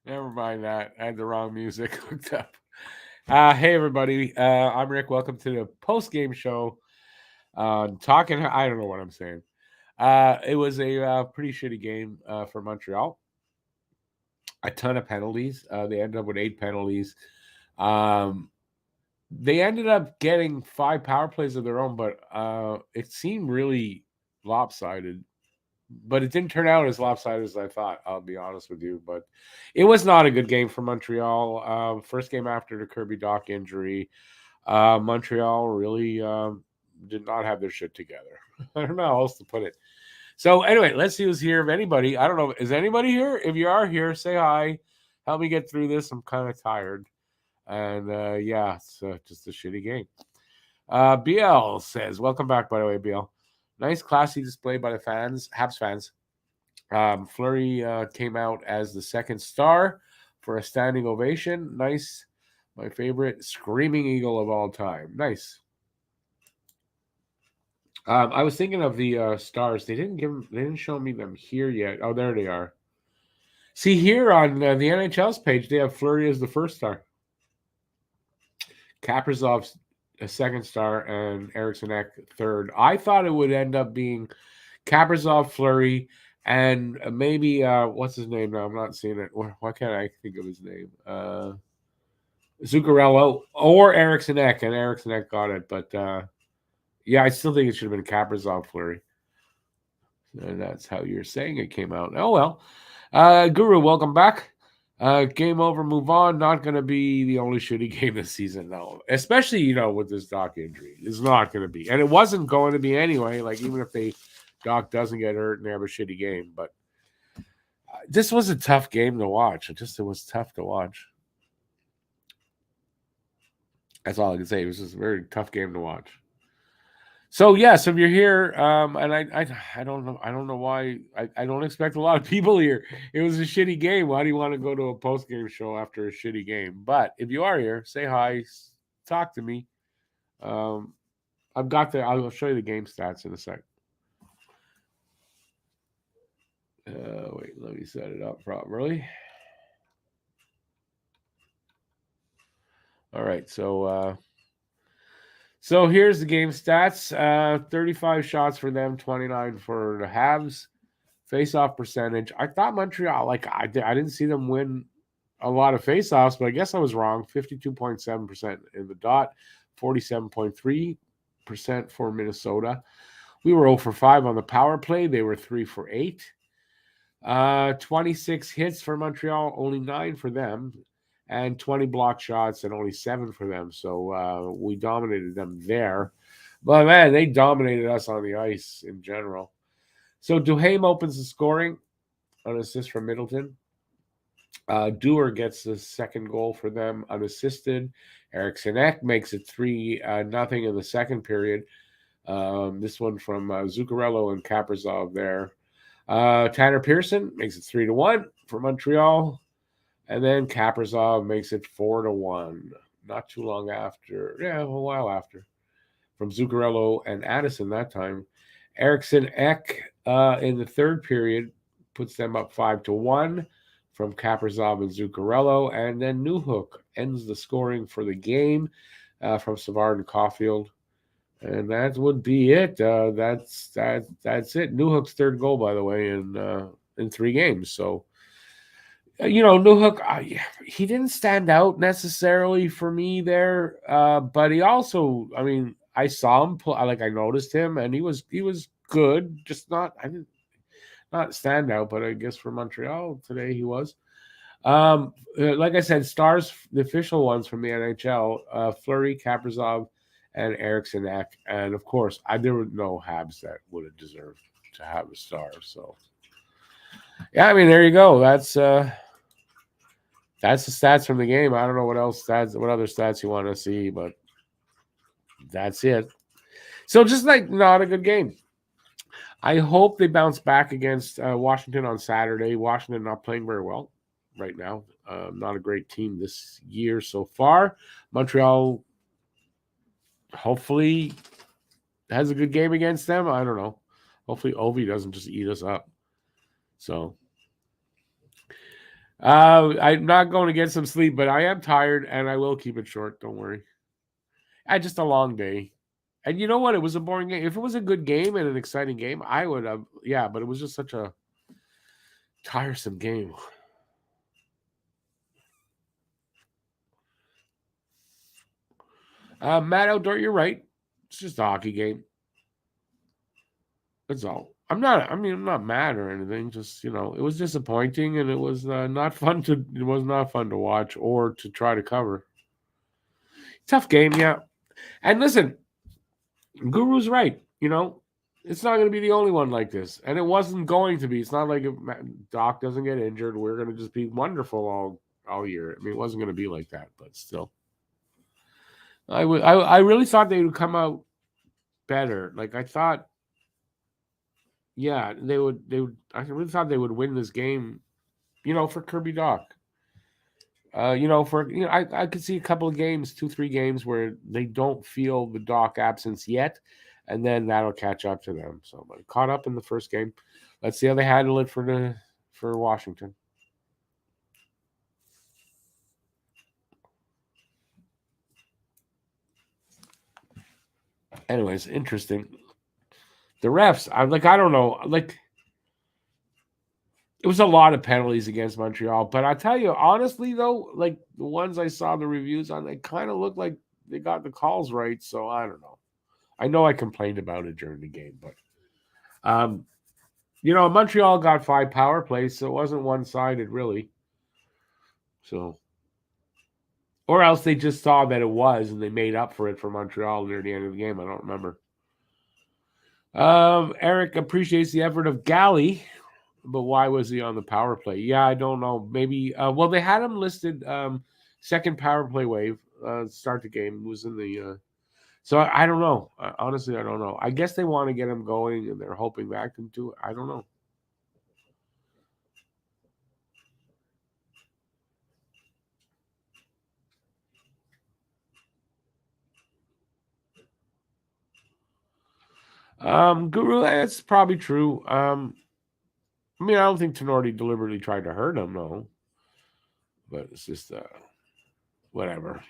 Never mind that. I had the wrong music hooked up. Hey, everybody. I'm Rick. Welcome to the Postgame Show. Talking, I don't know what I'm saying. It was a pretty shitty game for Montreal. A ton of penalties. They ended up with 8 penalties. Um, they ended up getting 5 power plays of their own, but it seemed really lopsided. But it didn't turn out as lopsided as I thought. I'll be honest with you, but it was not a good game for Montreal. First game after the Kirby Doc injury, Montreal really did not have their shit together. I don't know how else to put it. So anyway, let's see who's here. If anybody, I don't know, is anybody here? If you are here, say hi. Help me get through this. I'm kind of tired, and yeah, it's just a shitty game. BL says, "Welcome back." By the way, BL. Nice, classy display by the fans, Habs fans. Fleury came out as the second star for a standing ovation. Nice. My favorite screaming eagle of all time. Nice. I was thinking of the stars. They didn't show me them here yet. Oh, there they are. See here on the NHL's page, they have Fleury as the first star. Kaprizov's a second star and Eriksson Ek third. I thought it would end up being Kaprizov, Fleury, and maybe what's his name now? I'm not seeing it. Why can't I think of his name? Zuccarello or Eriksson Ek, and Eriksson Ek got it. But yeah, I still think it should have been Kaprizov, Fleury. And that's how you're saying it came out. Oh well. Guru, welcome back. Game over, move on. Not going to be the only shitty game this season, though. Especially, with this Doc injury. It's not going to be. And it wasn't going to be anyway. Like, even if Doc doesn't get hurt and they have a shitty game. But this was a tough game to watch. It was tough to watch. That's all I can say. It was just a very tough game to watch. So yes, if you're here, and I don't know why I don't expect a lot of people here. It was a shitty game. Why do you want to go to a post game show after a shitty game? But if you are here, say hi, talk to me. I've got I'll show you the game stats in a sec. Wait, let me set it up properly. All right, so here's the game stats. 35 shots for them, 29 for the Habs. Face-off percentage. I thought Montreal, I didn't see them win a lot of face-offs, but I guess I was wrong. 52.7% in the dot, 47.3% for Minnesota. We were 0 for 5 on the power play. They were 3 for 8. 26 hits for Montreal, only 9 for them, and 20 block shots and only 7 for them. So we dominated them there. But man, they dominated us on the ice in general. So Duhaime opens the scoring on assist from Middleton. Dewar gets the second goal for them unassisted. Eriksson Ek makes it 3-0 in the second period. This one from Zuccarello and Kaprizov there. Tanner Pearson makes it 3-1 for Montreal. And then Kaprizov makes it 4-1. Not too long after. Yeah, a while after. From Zuccarello and Addison that time. Eriksson Ek in the third period puts them up 5-1 from Kaprizov and Zuccarello, and then Newhook ends the scoring for the game from Savard and Caulfield, and that would be it. That's it. Newhook's third goal, by the way, in 3 games. So Newhook, he didn't stand out necessarily for me there, but he also, I saw him play, I noticed him, and he was good, just not stand out, but I guess for Montreal today he was. Like I said, stars, the official ones from the NHL, Fleury, Kaprizov, and Eriksson Ek, and of course, there were no Habs that would have deserved to have a star. So, yeah, there you go. That's the stats from the game. I don't know what other stats you want to see, but that's it. So just not a good game. I hope they bounce back against Washington on Saturday. Washington not playing very well right now. Not a great team this year so far. Montreal hopefully has a good game against them. I don't know. Hopefully Ovi doesn't just eat us up. So I'm not going to get some sleep, but I am tired, and I will keep it short. Don't worry. I just a long day. And you know what? It was a boring game. If it was a good game and an exciting game, I would have. Yeah, but it was just such a tiresome game. Matt Outdoor, you're right. It's just a hockey game. That's all. I'm not. I mean, I'm not mad or anything. Just it was disappointing, and it was not fun to. It was not fun to watch or to try to cover. Tough game, yeah. And listen, Guru's right. It's not going to be the only one like this, and it wasn't going to be. It's not like if Doc doesn't get injured, we're going to just be wonderful all year. I mean, it wasn't going to be like that, but still, I really thought they would come out better. Like I thought, yeah, they would. I really thought they would win this game. For Kirby Doc. I could see a couple of games, 2-3 games where they don't feel the Doc absence yet, and then that'll catch up to them. So, but caught up in the first game. Let's see how they handle it for Washington. Anyways, interesting. The refs, I don't know, it was a lot of penalties against Montreal, but I tell you honestly though, like the ones I saw the reviews on, they kind of look like they got the calls right. So I don't know. I know I complained about it during the game, but Montreal got 5 power plays, so it wasn't one-sided really. So, or else they just saw that it was, and they made up for it for Montreal near the end of the game. I don't remember. Eric appreciates the effort of Galley, but why was he on the power play? Yeah, I don't know. Maybe. Well, they had him listed second power play wave. Start the game was in the. So I don't know. Honestly, I don't know. I guess they want to get him going, and they're hoping that can do it. I don't know. Guru, that's probably true. I mean, I don't think Tenorti deliberately tried to hurt him, no. But it's just whatever.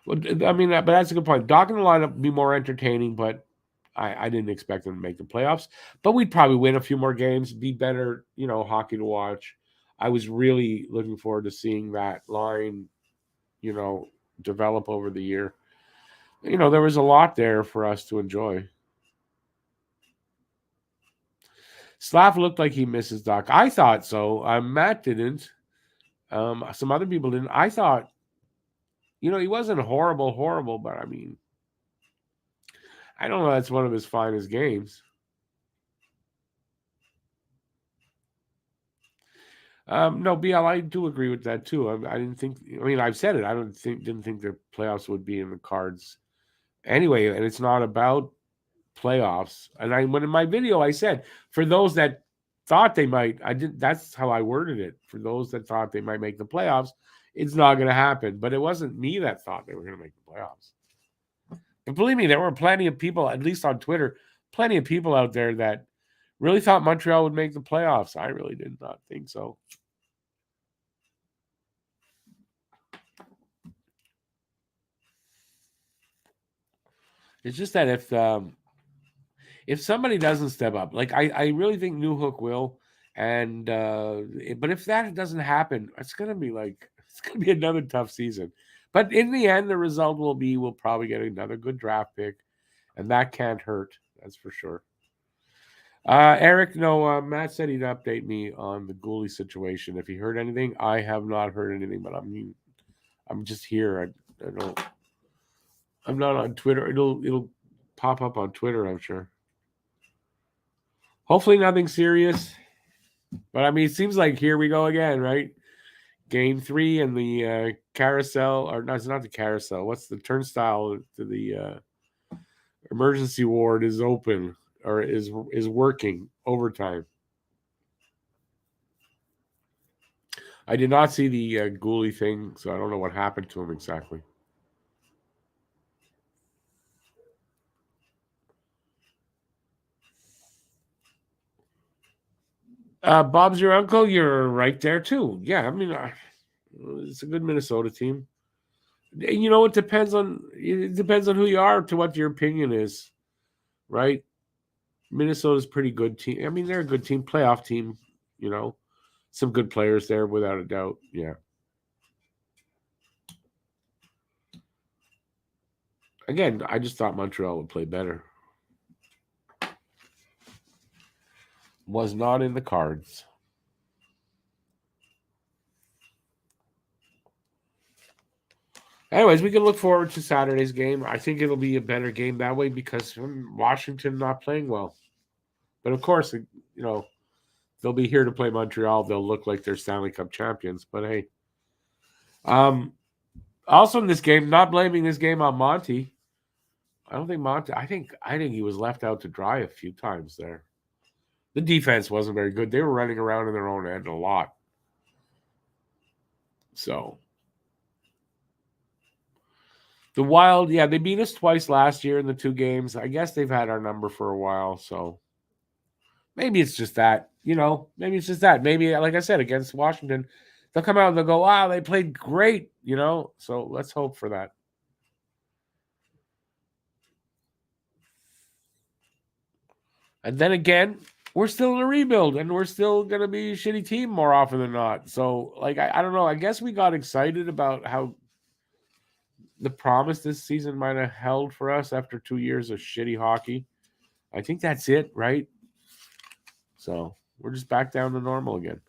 Well, I mean, but that's a good point. Doc in the lineup would be more entertaining, but I didn't expect them to make the playoffs. But we'd probably win a few more games, be better, hockey to watch. I was really looking forward to seeing that line, you know, develop over the year. There was a lot there for us to enjoy. Slav looked like he misses Doc. I thought so. Matt didn't. Some other people didn't. I thought, he wasn't horrible, but I mean, I don't know. That's one of his finest games. No, BL, I do agree with that too. I didn't think. I mean, I've said it. I didn't think the playoffs would be in the cards anyway, and it's not about playoffs. And when in my video I said for those that thought they might, I did. That's how I worded it. For those that thought they might make the playoffs, it's not going to happen. But it wasn't me that thought they were going to make the playoffs. But believe me, there were plenty of people, at least on Twitter, plenty of people out there that really thought Montreal would make the playoffs. I really did not think so. It's just that if somebody doesn't step up, like I really think Newhook will, and but if that doesn't happen, it's gonna be another tough season. But in the end, the result will be we'll probably get another good draft pick, and that can't hurt. That's for sure. Eric, no, Matt said he'd update me on the goalie situation. If he heard anything, I have not heard anything, but I'm just here. I don't. I'm not on Twitter. It'll pop up on Twitter, I'm sure. Hopefully nothing serious. But I mean, it seems like here we go again, right? Game 3 and the carousel, or no, it's not the carousel. What's the turnstile to the emergency ward is open or is working overtime. I did not see the Ghoulie thing, so I don't know what happened to him exactly. Bob's your uncle. You're right there too. Yeah, I mean, it's a good Minnesota team. You know, it depends on who you are to what your opinion is, right? Minnesota's pretty good team. I mean, they're a good team, playoff team. You know, some good players there without a doubt. Yeah. Again, I just thought Montreal would play better. Was not in the cards. Anyways, we can look forward to Saturday's game. I think it'll be a better game that way because Washington not playing well. But of course, they'll be here to play Montreal. They'll look like they're Stanley Cup champions. But hey, um, also in this game, not blaming this game on Monty. I don't think Monty. I think he was left out to dry a few times there. The defense wasn't very good. They were running around in their own end a lot. So the Wild, yeah, they beat us twice last year in the 2 games. I guess they've had our number for a while. So maybe it's just that. Maybe it's just that. Maybe, like I said, against Washington, they'll come out and they'll go, wow, they played great. So let's hope for that. And then again, we're still in a rebuild and we're still going to be a shitty team more often than not. So, like, I don't know. I guess we got excited about how the promise this season might have held for us after 2 years of shitty hockey. I think that's it, right? So we're just back down to normal again.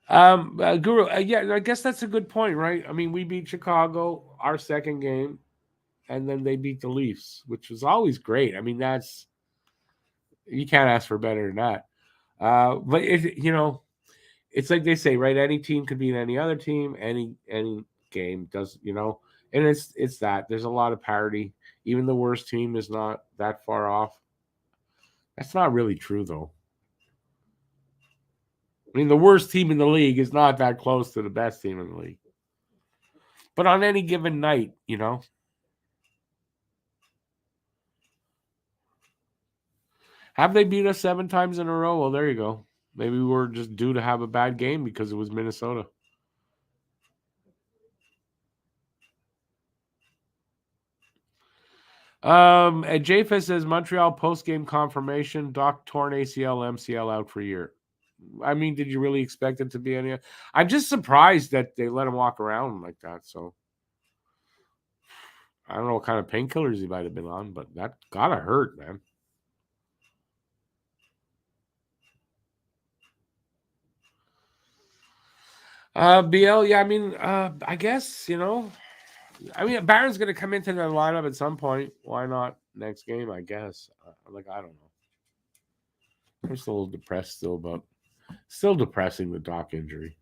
Guru, yeah, I guess that's a good point, right? I mean, we beat Chicago our second game, and then they beat the Leafs, which was always great. I mean, you can't ask for better than that. But it's like they say, right? Any team could beat any other team. Any game does, and it's that there's a lot of parity. Even the worst team is not that far off. That's not really true, though. I mean, the worst team in the league is not that close to the best team in the league. But on any given night, have they beat us 7 times in a row? Well, there you go. Maybe we were just due to have a bad game because it was Minnesota. And JFS says Montreal post-game confirmation, Doc torn ACL, MCL out for a year. I mean, did you really expect it to be any? I'm just surprised that they let him walk around like that. So I don't know what kind of painkillers he might have been on, but that gotta hurt, man. BL, yeah, I mean, I guess, Barron's going to come into the lineup at some point. Why not next game, I guess? I don't know. I'm still a little depressed still depressing the Doc injury.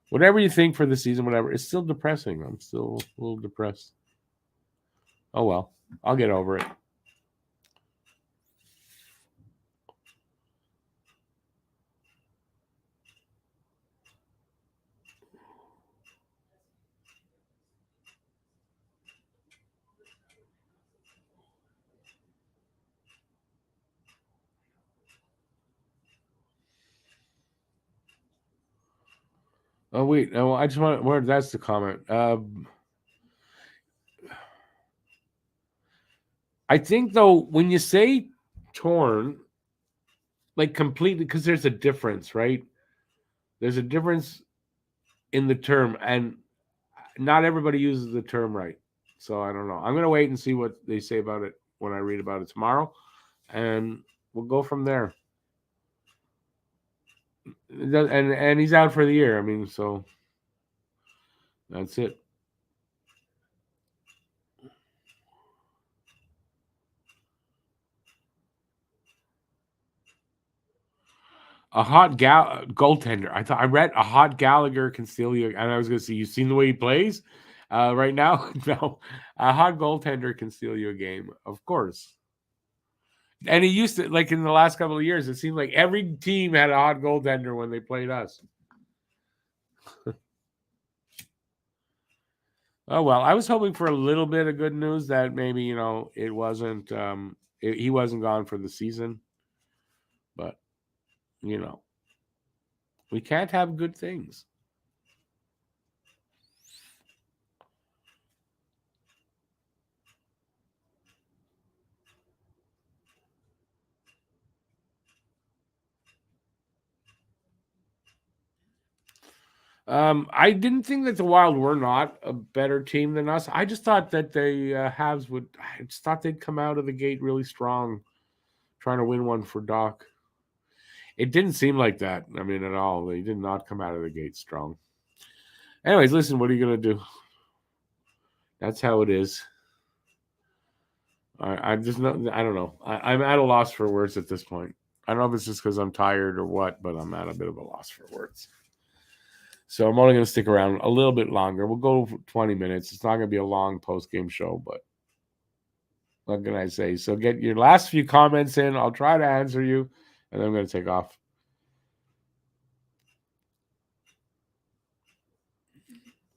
Whatever you think for the season, whatever, it's still depressing. I'm still a little depressed. Oh, well, I'll get over it. Oh, wait. No, I just want where that's the comment. I think, though, when you say torn, like completely, because there's a difference, right? There's a difference in the term, and not everybody uses the term right. So I don't know. I'm going to wait and see what they say about it when I read about it tomorrow, and we'll go from there. And he's out for the year. I mean, so that's it. A hot goaltender. I read a hot Gallagher can steal you, and I was going to say, you seen the way he plays right now? No, a hot goaltender can steal you a game, of course. And he used to, like in the last couple of years, it seemed like every team had a hot goaltender when they played us. Oh well, I was hoping for a little bit of good news that maybe it wasn't he wasn't gone for the season, but you know we can't have good things. I didn't think that the Wild were not a better team than us. I just thought that the Habs would. I just thought they'd come out of the gate really strong, trying to win one for Doc. It didn't seem like that. I mean, at all. They did not come out of the gate strong. Anyways, listen. What are you gonna do? That's how it is. I'm just not. I don't know. I'm at a loss for words at this point. I don't know if it's just because I'm tired or what, but I'm at a bit of a loss for words. So I'm only going to stick around a little bit longer. We'll go for 20 minutes. It's not going to be a long post-game show, but what can I say? So get your last few comments in. I'll try to answer you, and then I'm going to take off.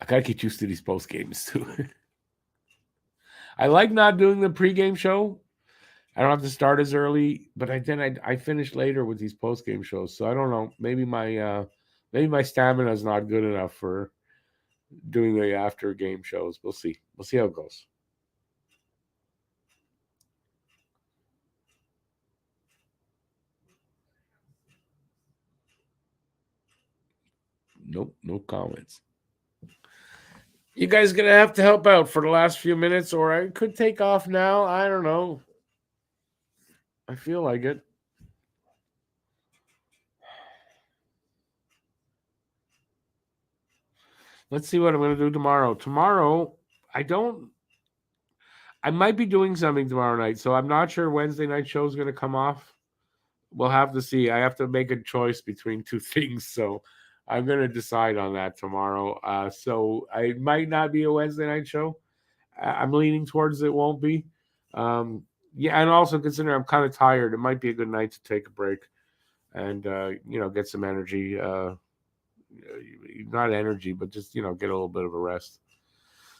I got to get used to these post-games, too. I like not doing the pre-game show. I don't have to start as early, but I finish later with these post-game shows. So I don't know. Maybe my stamina is not good enough for doing the after game shows. We'll see. We'll see how it goes. Nope, no comments. You guys gonna have to help out for the last few minutes, or I could take off now. I don't know. I feel like it. Let's see what I'm gonna do tomorrow. Tomorrow, I might be doing something tomorrow night, so I'm not sure Wednesday night show is gonna come off. We'll have to see. I have to make a choice between two things, so I'm gonna decide on that tomorrow. So I might not be a Wednesday night show. I'm leaning towards it won't be. Yeah, and also considering I'm kind of tired, it might be a good night to take a break and get some energy. Not energy, but just get a little bit of a rest.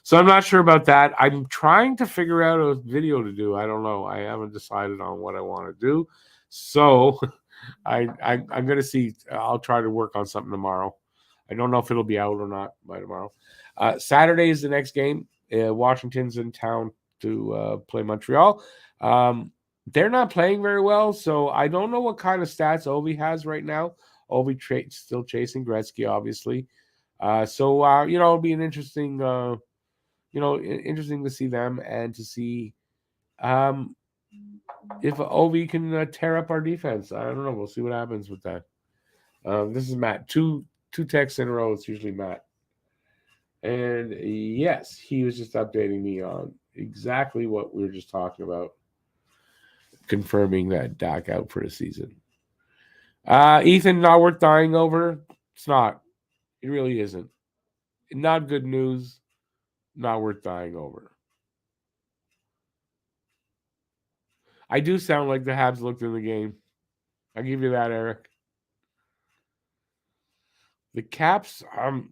So I'm not sure about that. I'm trying to figure out a video to do. I don't know. I haven't decided on what I want to do. So I'm gonna see. I'll try to work on something tomorrow. I don't know if it'll be out or not by tomorrow. Saturday is the next game. Washington's in town to play Montreal. They're not playing very well, so I don't know what kind of stats Ovi has right now. Ovi still chasing Gretzky, obviously. So it'll be an interesting, interesting to see them and to see if Ovi can tear up our defense. I don't know. We'll see what happens with that. This is Matt. Two texts in a row. It's usually Matt. And yes, he was just updating me on exactly what we were just talking about, confirming that Dak out for the season. Ethan, not worth dying over. It's not. It really isn't. Not good news. Not worth dying over. I do sound like the Habs looked in the game. I'll give you that, Eric. The Caps, I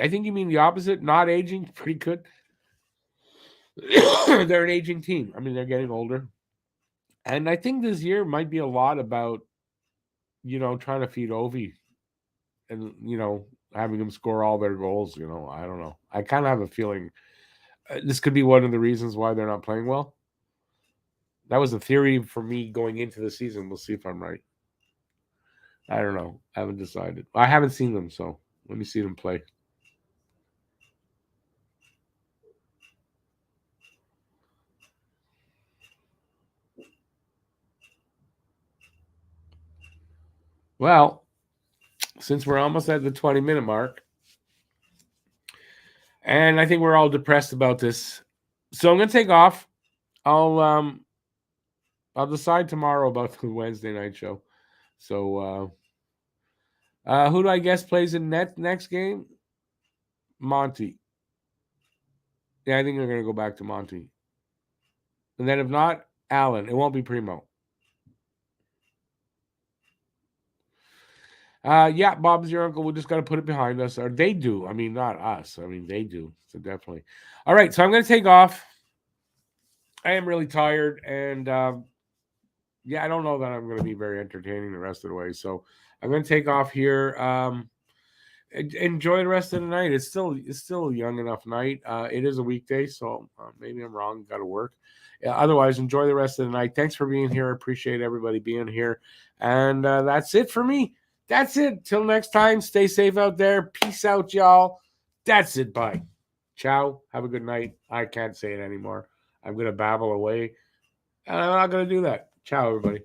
think you mean the opposite. Not aging, pretty good. They're an aging team. I mean, they're getting older. And I think this year might be a lot about, trying to feed Ovi and, having him score all their goals. I don't know. I kind of have a feeling this could be one of the reasons why they're not playing well. That was a theory for me going into the season. We'll see if I'm right. I don't know. I haven't decided. I haven't seen them, so let me see them play. Well, since we're almost at the 20-minute mark, and I think we're all depressed about this, so I'm gonna take off. I'll decide tomorrow about the Wednesday night show. So who do I guess plays in next game? Monty. Yeah, I think they're gonna go back to Monty. And then if not, Allen. It won't be Primo. Yeah, Bob's your uncle. We just got to put it behind us, or they do. I mean, not us. I mean, they do. So definitely. All right, so I'm going to take off. I am really tired, and yeah, I don't know that I'm going to be very entertaining the rest of the way. So I'm going to take off here. Enjoy the rest of the night. It's still a young enough night. It is a weekday, so maybe I'm wrong. Got to work. Otherwise, enjoy the rest of the night. Thanks for being here. Appreciate everybody being here. And that's it for me. That's it. Till next time, stay safe out there. Peace out, y'all. That's it. Bye. Ciao. Have a good night. I can't say it anymore. I'm going to babble away. And I'm not going to do that. Ciao, everybody.